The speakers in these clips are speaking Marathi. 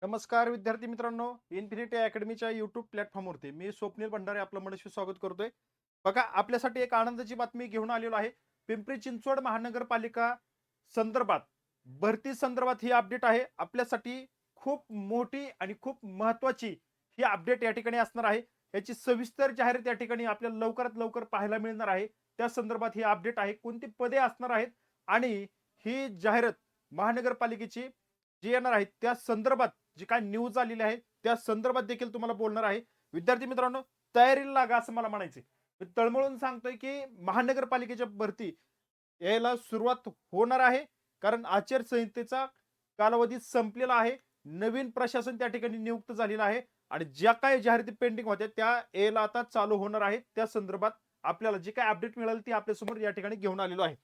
नमस्कार विद्यार्थी मित्रांनो, इन्फिनिटी अकॅडमीच्या यूट्यूब प्लॅटफॉर्मवरती मी स्वप्नील भंडारे आपलं मनस्वी स्वागत करतोय. बघा, आपल्यासाठी एक आनंदाची बातमी घेऊन आलेलो आहे. पिंपरी चिंचवड महानगरपालिका संदर्भात, भरती संदर्भात ही अपडेट आहे. आपल्यासाठी खूप मोठी आणि खूप महत्वाची ही अपडेट या ठिकाणी असणार आहे. याची सविस्तर जाहिरात या ठिकाणी आपल्याला लवकरात लवकर पाहायला मिळणार आहे. त्या संदर्भात ही अपडेट आहे. कोणती पदे असणार आहेत आणि ही जाहिरात महानगरपालिकेची जी येणार आहे त्या संदर्भात जी काय न्यूज आलेली आहे त्या संदर्भात देखील तुम्हाला बोलणार आहे. विद्यार्थी मित्रांनो, तयारीला लागा असं मला म्हणायचंय. मी तळमळून सांगतोय की महानगरपालिकेच्या भरती यायला सुरुवात होणार आहे. कारण आचारसंहितेचा कालावधी संपलेला आहे. नवीन प्रशासन त्या ठिकाणी नियुक्त झालेलं आहे आणि ज्या काही जाहिराती पेंडिंग होत्या त्या यायला आता चालू होणार आहेत. त्या संदर्भात आपल्याला जी काही अपडेट मिळाली ती आपल्यासमोर या ठिकाणी घेऊन आलेलो आहे.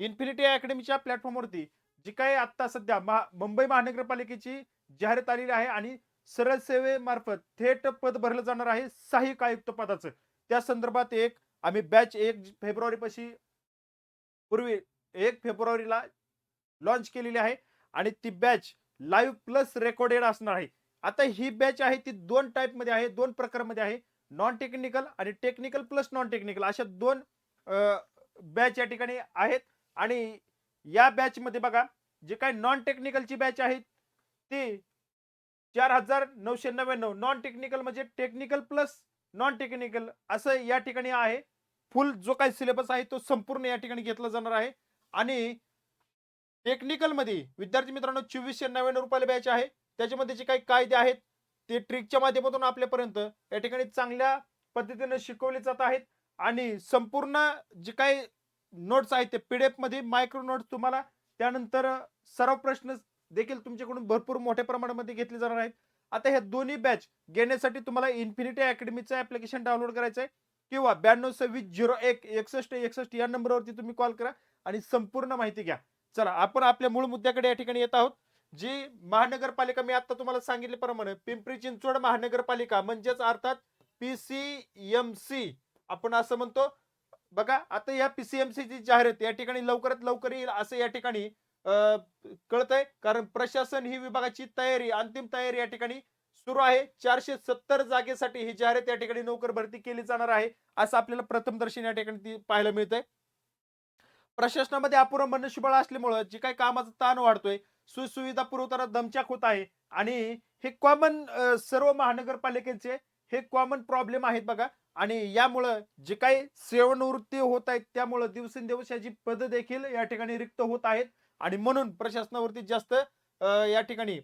इन्फिनिटी अकॅडमीच्या प्लॅटफॉर्मवरती जी काही आता सध्या मुंबई महानगरपालिकेची जाहिरात आलेली आहे आणि सरळ सेवेमार्फत थेट पद भरलं जाणार आहे सहाय्यक आयुक्त पदाचं. त्या संदर्भात आम्ही बॅच 1 फेब्रुवारी पाशी पूर्वी 1 फेब्रुवारीला लॉन्च केलेली आहे आणि ती बॅच लाईव्ह प्लस रेकॉर्डेड असणार आहे. आता ही बॅच आहे ती दोन टाईपमध्ये आहे, दोन प्रकारमध्ये आहे. नॉन टेक्निकल आणि टेक्निकल प्लस नॉन टेक्निकल अशा दोन बॅच या ठिकाणी आहेत. आणि या बॅच मध्ये बघा, जे काही नॉन टेक्निकलची बॅच आहे ती 4,999. नॉन टेक्निकल म्हणजे टेक्निकल प्लस नॉन टेक्निकल असं या ठिकाणी आहे. फुल जो काही सिलेबस आहे तो संपूर्ण या ठिकाणी घेतला जाणार आहे. आणि टेक्निकल मध्ये विद्यार्थी मित्रांनो 2,499 रुपयाला बॅच आहे. त्याच्यामध्ये जे काही कायदे आहेत ते ट्रिकच्या माध्यमातून आपल्यापर्यंत या ठिकाणी चांगल्या पद्धतीने शिकवले जात आहेत. आणि संपूर्ण जे काही नोट्स आहेत ते पीडीएफ मध्ये मायक्रो नोट्स तुम्हाला, त्यानंतर सराव प्रश्न देखील तुमच्याकडून भरपूर मोठ्या प्रमाणामध्ये घेतले जाणार आहेत. आता ह्या दोन्ही बॅच घेण्यासाठी तुम्हाला इन्फिनिटी अकॅडमीचं ऍप्लिकेशन डाउनलोड करायचं आहे किंवा 9226016161 या नंबरवरती तुम्ही कॉल करा आणि संपूर्ण माहिती घ्या. चला, आपण आपल्या मूळ मुद्द्याकडे या ठिकाणी येत आहोत. जी महानगरपालिका मी आता तुम्हाला सांगितल्याप्रमाणे पिंपरी चिंचवड महानगरपालिका म्हणजेच अर्थात पीसीएमसी आपण असं म्हणतो. बघा, आता या पीसीएमसी ची जाहिरात या ठिकाणी लवकरात लवकर येईल असं या ठिकाणी कळतंय. कारण प्रशासन ही विभागाची तयारी, अंतिम तयारी या ठिकाणी सुरू आहे. 470 जागेसाठी ही जाहिरात या ठिकाणी नोकर भरती केली जाणार आहे असं आपल्याला प्रथमदर्शनी या ठिकाणी ती पाहायला मिळतंय. प्रशासनामध्ये अपुरं मनुष्यबळ असल्यामुळं जे काही कामाचा ताण वाढतोय, सुविधा पुरवताना दमछाक होत आहे. आणि हे कॉमन, सर्व महानगरपालिकेचे हे कॉमन प्रॉब्लेम आहेत बघा. आणि यामुळं जे काही सेवानिवृत्ती होत आहेत त्यामुळं दिवसेंदिवस याची पदं देखील या ठिकाणी रिक्त होत आहेत. आणि म्हणून प्रशासनावरती जास्त या ठिकाणी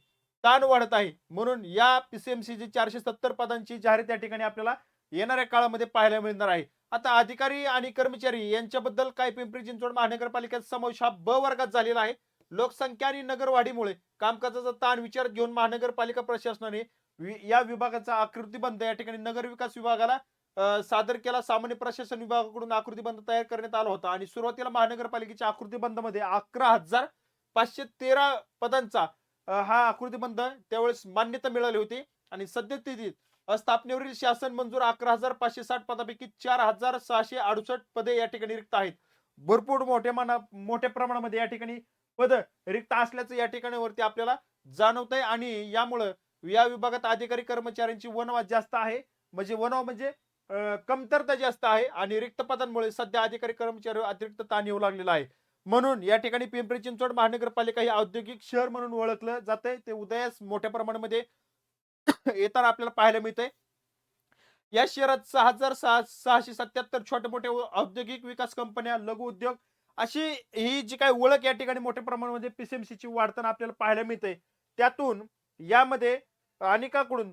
ताण वाढत आहे. म्हणून या पीसीएमसी ची 470 पदांची जाहिरात या ठिकाणी आपल्याला येणाऱ्या काळामध्ये पाहायला मिळणार आहे. आता अधिकारी आणि कर्मचारी यांच्याबद्दल काय, पिंपरी चिंचवड महानगरपालिकेचा समावेश हा ब वर्गात झालेला आहे. लोकसंख्या आणि नगरवाढीमुळे कामकाजाचा ताण विचारात घेऊन महानगरपालिका प्रशासनाने या विभागाचा आकृतीबंध या ठिकाणी नगर विकास विभागाला सादर केला. सामान्य प्रशासन विभागाकडून आकृतीबंध तयार करण्यात आला होता आणि सुरुवातीला महानगरपालिकेच्या आकृतीबंधामध्ये 11,513 पदांचा हा आकृतीबंध त्यावेळेस मान्यता मिळाली होती. आणि सद्यस्थितीत स्थापनेवरील शासन मंजूर 11,560 पदापैकी 4,668 पदे या ठिकाणी रिक्त आहेत. भरपूर मोठ्या प्रमाणामध्ये या ठिकाणी पद रिक्त असल्याचं या ठिकाणी वरती आपल्याला जाणवत आहे. आणि यामुळं या विभागात अधिकारी कर्मचाऱ्यांची वणवा जास्त आहे. म्हणजे वणवा म्हणजे कमतरता जास्त आहे आणि रिक्त पदांमुळे सध्या अधिकारी कर्मचारी अतिरिक्त ताण येऊ लागलेला आहे. म्हणून या ठिकाणी पिंपरी चिंचवड महानगरपालिका ही औद्योगिक शहर म्हणून ओळखलं जातंय. ते उदयास मोठ्या प्रमाणामध्ये येताना आपल्याला पाहायला मिळतंय. या शहरात 6,677 छोटे मोठे औद्योगिक विकास कंपन्या, लघु उद्योग अशी ही जी काही ओळख या ठिकाणी मोठ्या प्रमाणामध्ये पीसीएमसी ची वाढताना आपल्याला पाहायला मिळते. त्यातून यामध्ये अनेकाकडून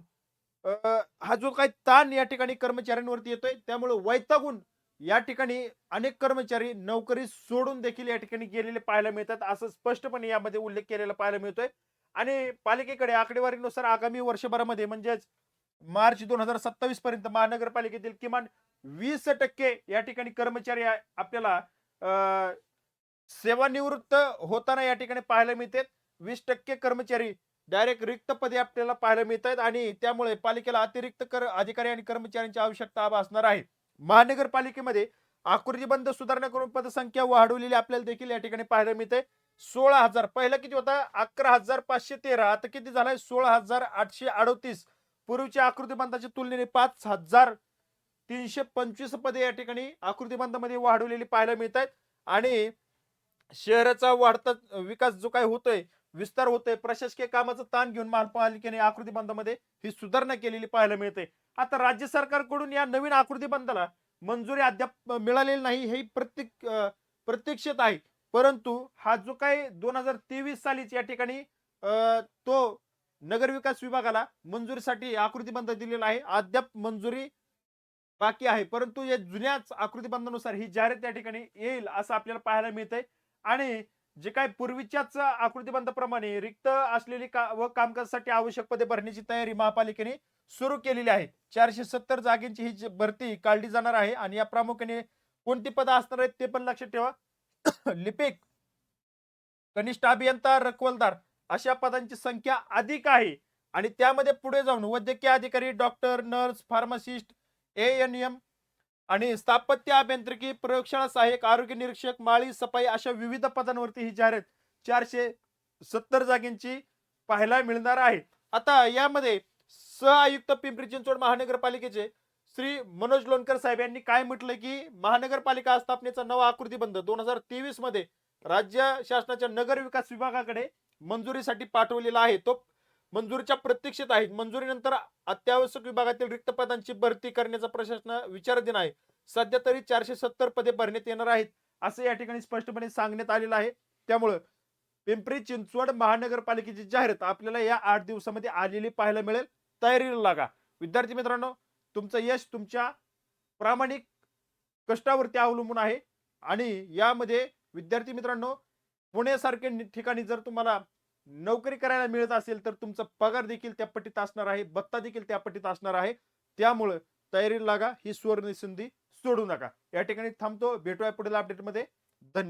हा जो काही ताण या ठिकाणी कर्मचाऱ्यांवरती येतोय त्यामुळे वैतागून या ठिकाणी अनेक कर्मचारी नोकरी सोडून देखील या ठिकाणी गेलेले पाहायला मिळतात असं स्पष्टपणे यामध्ये उल्लेख केलेला पाहायला मिळतोय. आणि पालिकेकडे आकडेवारीनुसार आगामी वर्षभरामध्ये म्हणजेच मार्च 2027 पर्यंत महानगरपालिकेतील किमान 20% या ठिकाणी कर्मचारी आपल्याला सेवानिवृत्त होताना या ठिकाणी पाहायला मिळतात. 20% कर्मचारी डायरेक्ट रिक्त पदे आपल्याला पाहायला मिळत आहेत आणि त्यामुळे पालिकेला अतिरिक्त अधिकारी आणि कर्मचाऱ्यांची आवश्यकता भासणार आहे. महानगरपालिकेमध्ये आकृतीबंध सुधारणा करून पदसंख्या वाढवलेली आपल्याला देखील या ठिकाणी पाहायला मिळते. 16,000. पहिला किती होता? 11,513. आता किती झालाय? 16,838. पूर्वीच्या आकृतीबंधाच्या तुलनेने 5,325 पदे या ठिकाणी आकृतीबंधामध्ये वाढवलेली पाहायला मिळत आहेत. आणि शहराचा वाढता विकास जो काही होतोय, विस्तार होतोय, प्रशासकीय कामाचा ताण घेऊन महापालिकेने आकृतीबंधामध्ये ही सुधारणा केलेली पाहायला मिळते. आता राज्य सरकारकडून या नवीन आकृतीबंधाला मंजुरी अद्याप मिळालेली नाही, हे प्रतीक्षेत आहे. परंतु हा जो काही 2023 सालीच या ठिकाणी तो नगरविकास विभागाला मंजुरीसाठी आकृतीबंध दिलेला आहे. अद्याप मंजुरी बाकी आहे, परंतु या जुन्याच आकृतीबंधानुसार ही जाहिरात त्या ठिकाणी येईल असं आपल्याला पाहायला मिळतंय. आणि जे काही पूर्वीच्याच आकृतीबंधाप्रमाणे रिक्त असलेली व कामकाजासाठी आवश्यक पदे भरण्याची तयारी महापालिकेने सुरू केलेली आहे. 470 जागेची ही भरती काढली जाणार आहे. आणि या प्रामुख्याने कोणती पदं असणार आहेत ते पण लक्षात ठेवा. लिपिक, कनिष्ठ अभियंता, रखवलदार अशा पदांची संख्या अधिक आहे. आणि त्यामध्ये पुढे जाऊन वैद्यकीय अधिकारी, डॉक्टर, नर्स, फार्मासिस्ट, ANM आणि स्थापत्य अभियांत्रिकी, प्रयोगशाळा सहाय्यक, आरोग्य निरीक्षक, माळी, सफाई अशा विविध पदांवरती ही जाहिरात 470 जागेंची पाहायला मिळणार आहे. आता यामध्ये सहआयुक्त पिंपरी चिंचवड महानगरपालिकेचे श्री मनोज लोणकर साहेब यांनी काय म्हटलंय की महानगरपालिका स्थापनेचा नवा आकृतीबंध 2023 मध्ये राज्य शासनाच्या नगर विकास विभागाकडे मंजुरीसाठी पाठवलेला आहे. तो मंजुरीच्या प्रतीक्षेत आहे. मंजुरीनंतर अत्यावश्यक विभागातील रिक्त पदांची भरती करण्याचा प्रशासन विचाराधीन आहे. सध्या तरी 470 पदे भरण्यात येणार आहेत असं या ठिकाणी स्पष्टपणे सांगण्यात आलेलं आहे. त्यामुळे पिंपरी चिंचवड महानगरपालिकेची जाहिरात आपल्याला या 8 दिवसामध्ये आलेली पाहायला मिळेल. तयारीला लागा. विद्यार्थी मित्रांनो, तुमचं यश तुमच्या प्रामाणिक कष्टावरती अवलंबून आहे. आणि यामध्ये विद्यार्थी मित्रांनो, पुण्यासारख्या ठिकाणी जर तुम्हाला नोकरी करायला मिळत असेल तर तुमचा पगार देखील त्या पटीत असणार आहे, भत्ता देखील त्या पटीत असणार आहे. त्यामुळे तयारीला लागा. ही सुवर्ण संधी सोडू नका. या ठिकाणी थांबतो. भेटूया पुढील अपडेटमध्ये. धन्यवाद.